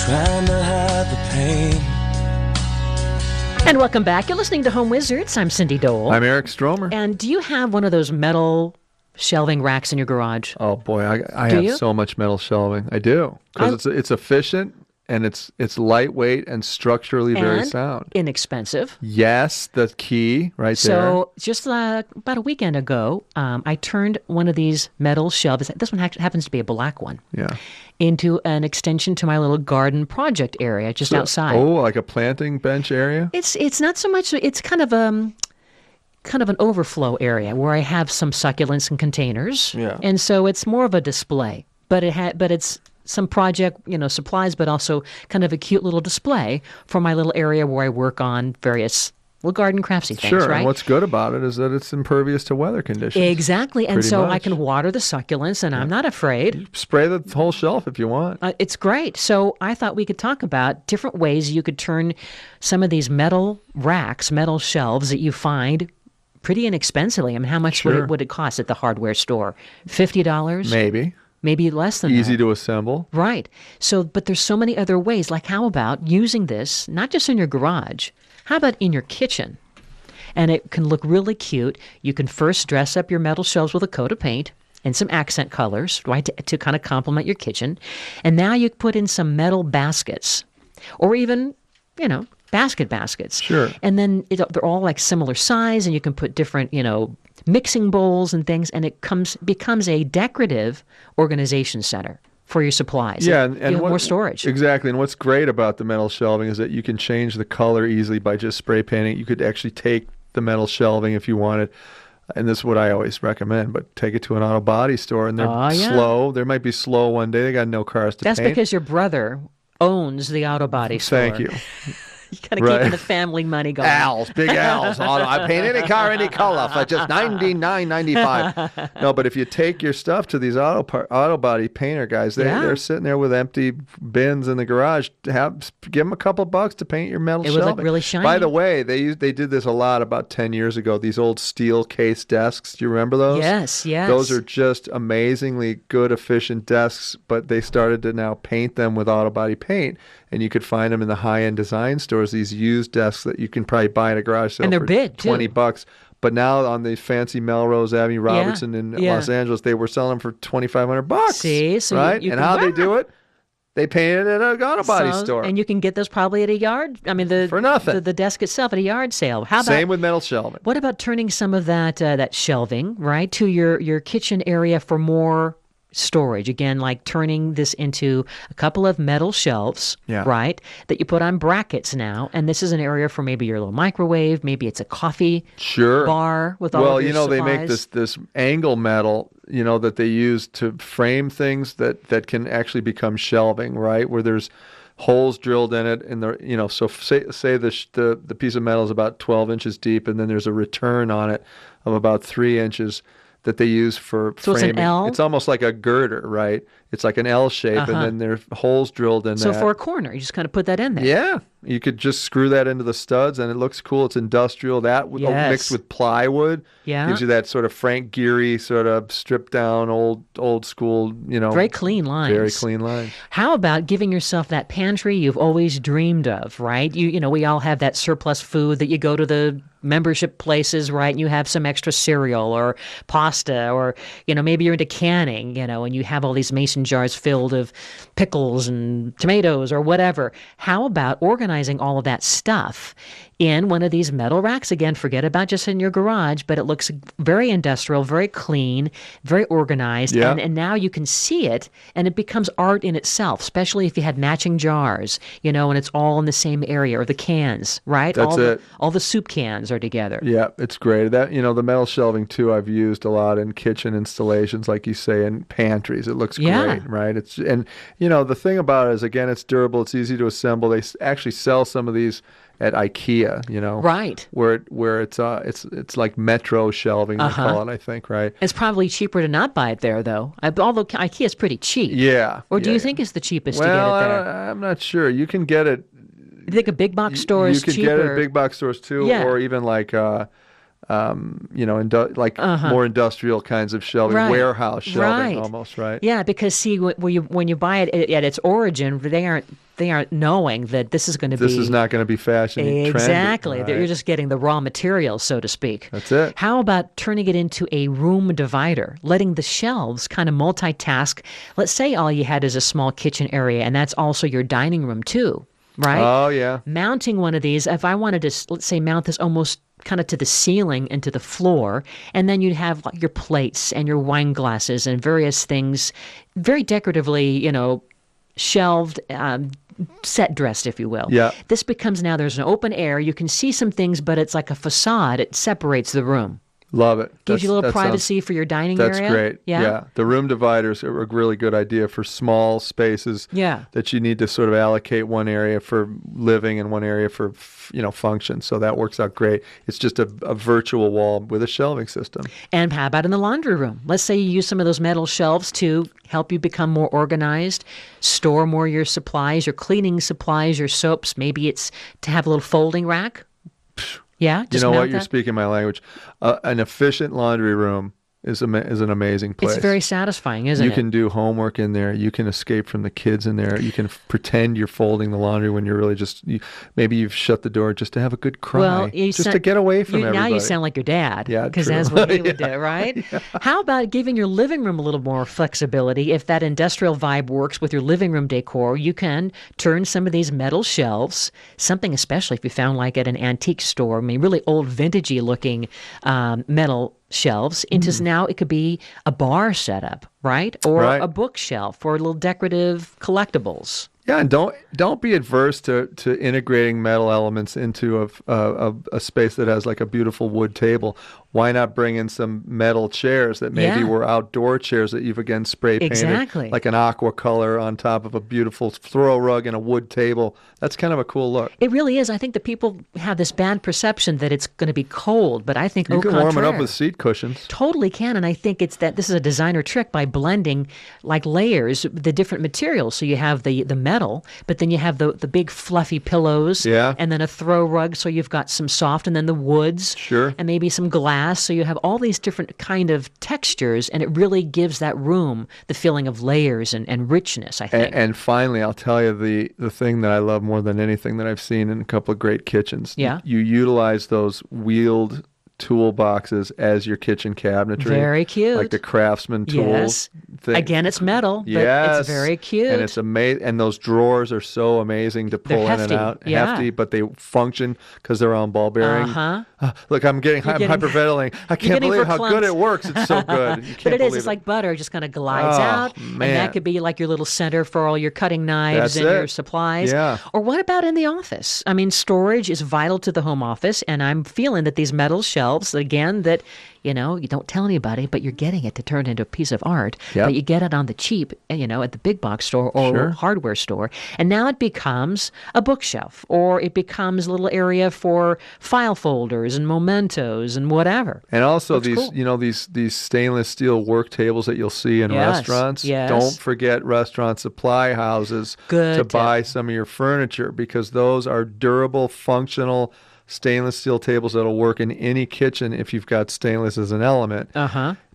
trying to hide the pain. And welcome back. You're listening to Home Wizards. I'm Cindy Dole. I'm Eric Stromer. And do you have one of those metal shelving racks in your garage? Oh boy, I have so much metal shelving. I do, because it's efficient and it's lightweight and structurally very sound. Inexpensive. Yes, the key right there. So just about a weekend ago, I turned one of these metal shelves. This one happens to be a black one. Yeah. Into an extension to my little garden project area just outside. Oh, like a planting bench area? It's not so much. It's kind of an overflow area where I have some succulents and containers. Yeah. And so it's more of a display, but it's some project, supplies, but also kind of a cute little display for my little area where I work on various little garden craftsy things, sure, right? And what's good about it is that it's impervious to weather conditions. Exactly, and so much. I can water the succulents, and I'm not afraid. You spray the whole shelf if you want. It's great. So I thought we could talk about different ways you could turn some of these metal racks, metal shelves that you find pretty inexpensively. I mean, how much would it cost at the hardware store? $50? Maybe less than that. Easy to assemble. Right. So, but there's so many other ways. Like, how about using this, not just in your garage, how about in your kitchen? And it can look really cute. You can first dress up your metal shelves with a coat of paint and some accent colors, right, to kind of complement your kitchen. And now you put in some metal baskets or even, baskets. Sure. And then they're all like similar size, and you can put different, mixing bowls and things, and it becomes a decorative organization center for your supplies. Yeah, and you have more storage. Exactly. And what's great about the metal shelving is that you can change the color easily by just spray painting. You could actually take the metal shelving if you wanted, and this is what I always recommend, but take it to an auto body store, and they're slow. They might be slow one day. They got no cars to paint. That's because your brother owns the auto body store. Thank you. You kind of keeping the family money going. Big Al's. I paint any car, any color for just $99.95. No, but if you take your stuff to these auto body painter guys, they're sitting there with empty bins in the garage. Give them a couple bucks to paint your metal shelving. It would look really shiny. By the way, they did this a lot about 10 years ago. These old steel case desks. Do you remember those? Yes. Those are just amazingly good, efficient desks, but they started to now paint them with auto body paint. And you could find them in the high-end design stores, these used desks that you can probably buy at a garage sale and they're for big, too. $20. But now on the fancy Melrose Avenue Robertson in Los Angeles, they were selling for $2,500. See? So right? You and how they do it? They paint it at a auto body store. And you can get those probably at a yard. I mean, for nothing. The desk itself at a yard sale. How about, same with metal shelving. What about turning some of that shelving, right, to your kitchen area for more storage? Again, like turning this into a couple of metal shelves, right, that you put on brackets now. And this is an area for maybe your little microwave. Maybe it's a coffee bar with all of your supplies. They make this angle metal, that they use to frame things that can actually become shelving, right, where there's holes drilled in it, and so say the piece of metal is about 12 inches deep, and then there's a return on it of about 3 inches that they use for framing. It's an L? It's almost like a girder, right? It's like an L shape, and then there's holes drilled in that. So for a corner, you just kind of put that in there. Yeah. You could just screw that into the studs, and it looks cool. It's industrial. That mixed with plywood gives you that sort of Frank Gehry sort of stripped down, old school, Very clean lines. Very clean lines. How about giving yourself that pantry you've always dreamed of, right? We all have that surplus food that you go to the membership places, right? And you have some extra cereal or pasta, or, maybe you're into canning, and you have all these mason jars filled of pickles and tomatoes or whatever. How about organizing all of that stuff in one of these metal racks? Again, forget about just in your garage, but it looks very industrial, very clean, very organized. Yeah. And now you can see it, and it becomes art in itself, especially if you had matching jars, and it's all in the same area, or the cans, right? That's it. All the soup cans are together. Yeah, it's great. That, the metal shelving too, I've used a lot in kitchen installations, like you say, in pantries. It looks great, right? The thing about it is, again, it's durable, it's easy to assemble. They actually sell some of these at IKEA, right, where it's like metro shelving, they call it, I think, right? It's probably cheaper to not buy it there, though. Although IKEA is pretty cheap. Yeah. Or do you think it's the cheapest to get it there? I'm not sure. You can get it. You think a big box store is cheaper? You can get it at big box stores too, or even like more industrial kinds of shelving, warehouse shelving, almost, right? Yeah, because see, when you buy it at its origin, they aren't They aren't knowing that this is going to be... This is not going to be fashion Exactly. trendy. You're just getting the raw materials, so to speak. That's it. How about turning it into a room divider, letting the shelves kind of multitask? Let's say all you had is a small kitchen area, and that's also your dining room too, right? Oh, yeah. Mounting one of these, if I wanted to, let's say, mount this almost kind of to the ceiling and to the floor, and then you'd have like your plates and your wine glasses and various things, very decoratively, shelved, set dressed, if you will. Yeah. This becomes now there's an open air. You can see some things, but it's like a facade. It separates the room. Love it. Gives you a little privacy for your dining area. That's great. Yeah. The room dividers are a really good idea for small spaces. Yeah. That you need to sort of allocate one area for living and one area for function. So that works out great. It's just a virtual wall with a shelving system. And how about in the laundry room? Let's say you use some of those metal shelves to help you become more organized, store more of your supplies, your cleaning supplies, your soaps. Maybe it's to have a little folding rack. Yeah, You know what? You're speaking my language. An efficient laundry room is an amazing place. It's very satisfying, isn't it? You can do homework in there. You can escape from the kids in there. You can pretend you're folding the laundry when you're really maybe you've shut the door just to have a good cry. Well, to get away from everybody. Now you sound like your dad. Yeah, because true. that's what he would do, right? Yeah. How about giving your living room a little more flexibility? If that industrial vibe works with your living room decor, you can turn some of these metal shelves, something especially if you found like at an antique store, really old vintagey looking metal shelves into now it could be a bar setup, right? Or a bookshelf or little decorative collectibles. Yeah, and don't be adverse to integrating metal elements into a space that has like a beautiful wood table. Why not bring in some metal chairs that maybe were outdoor chairs that you've again spray painted like an aqua color on top of a beautiful throw rug and a wood table. That's kind of a cool look. It really is. I think that people have this bad perception that it's going to be cold, but I think you can warm it up with seat cushions. Totally can, and I think it's that this is a designer trick by blending like layers, the different materials. So you have the metal, but then you have the big fluffy pillows, and then a throw rug, so you've got some soft, and then the woods, and maybe some glass. So you have all these different kind of textures, and it really gives that room the feeling of layers and richness, I think. And finally, I'll tell you the thing that I love more than anything that I've seen in a couple of great kitchens. Yeah. You utilize those wheeled toolboxes as your kitchen cabinetry. Very cute. Like the Craftsman tools. Yes. Again, it's metal, but it's very cute. And it's amazing. And those drawers are so amazing to pull in and out. Hefty, but they function because they're on ball bearing. Look, I'm hyperventilating. I can't believe how good it works. It's so good. You can't but it is. believe It's like butter. It just kind of glides out. Man. And that could be like your little center for all your cutting knives and your supplies. Yeah. Or what about in the office? I mean, storage is vital to the home office. And I'm feeling that these metal shelves, again, that you don't tell anybody, but you're getting it to turn into a piece of art. Yep. But you get it on the cheap, at the big box store or hardware store. And now it becomes a bookshelf, or it becomes a little area for file folders and mementos and whatever. And also That's these stainless steel work tables that you'll see in restaurants. Yes. Don't forget restaurant supply houses to buy some of your furniture, because those are durable, functional stainless steel tables that'll work in any kitchen if you've got stainless as an element.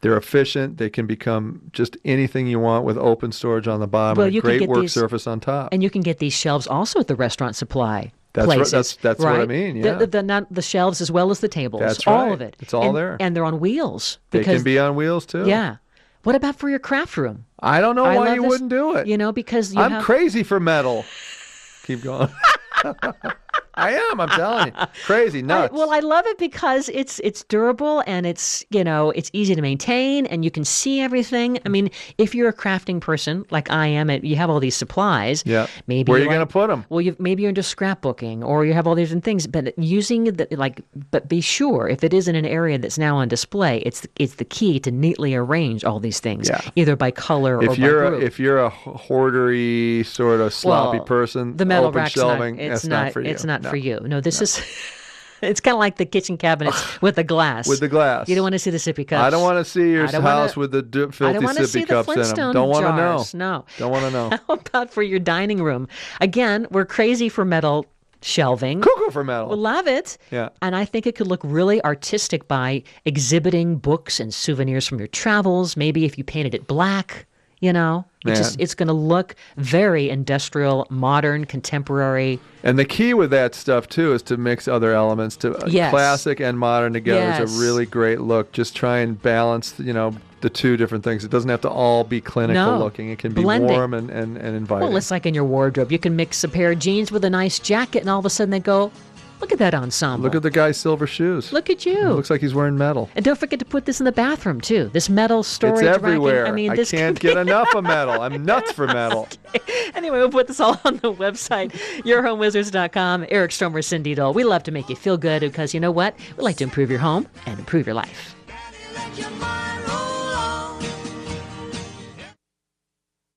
They're efficient. They can become just anything you want with open storage on the bottom and a great work surface on top. And you can get these shelves also at the restaurant supply places. That's right. What I mean, yeah. Not the shelves as well as the tables. That's all right. of it. It's all there. And they're on wheels. They can be on wheels too. Yeah. What about for your craft room? I don't know why you wouldn't do it. Because I'm crazy for metal. Keep going. I am. I'm telling you, crazy nuts. I love it because it's durable and it's easy to maintain and you can see everything. I mean, if you're a crafting person like I am, you have all these supplies. Yeah. Maybe where are you going to put them? Well, maybe you're into scrapbooking or you have all these different things. But but be sure if it is in an area that's now on display, it's the key to neatly arrange all these things, either by color or by group. If you're a hoardery sort of sloppy person, the metal open rack's shelving, that's not for you. It's not for you. No, this is. It's kind of like the kitchen cabinets with the glass. With the glass. You don't want to see the sippy cups. I don't want to see your house with the filthy sippy cups in them. Don't want to know. No. Don't want to know. How about for your dining room? Again, we're crazy for metal shelving. Cuckoo for metal. We love it. Yeah. And I think it could look really artistic by exhibiting books and souvenirs from your travels. Maybe if you painted it black. You know, Man. it's going to look very industrial, modern, contemporary. And the key with that stuff too is to mix other elements to Yes. classic and modern together. Yes. Is a really great look. Just try and balance, the two different things. It doesn't have to all be clinical No. looking. It can be Blending. warm and inviting. Well, it's like in your wardrobe. You can mix a pair of jeans with a nice jacket, and all of a sudden they go, look at that ensemble. Look at the guy's silver shoes. Look at you. It looks like he's wearing metal. And don't forget to put this in the bathroom, too. This metal storage It's everywhere. racking. I mean, I this can't get enough of metal. I'm nuts for metal. Anyway, we'll put this all on the website, yourhomewizards.com. Eric Stromer, Cindy Dole. We love to make you feel good because you know what? We like to improve your home and improve your life. Daddy, let your mind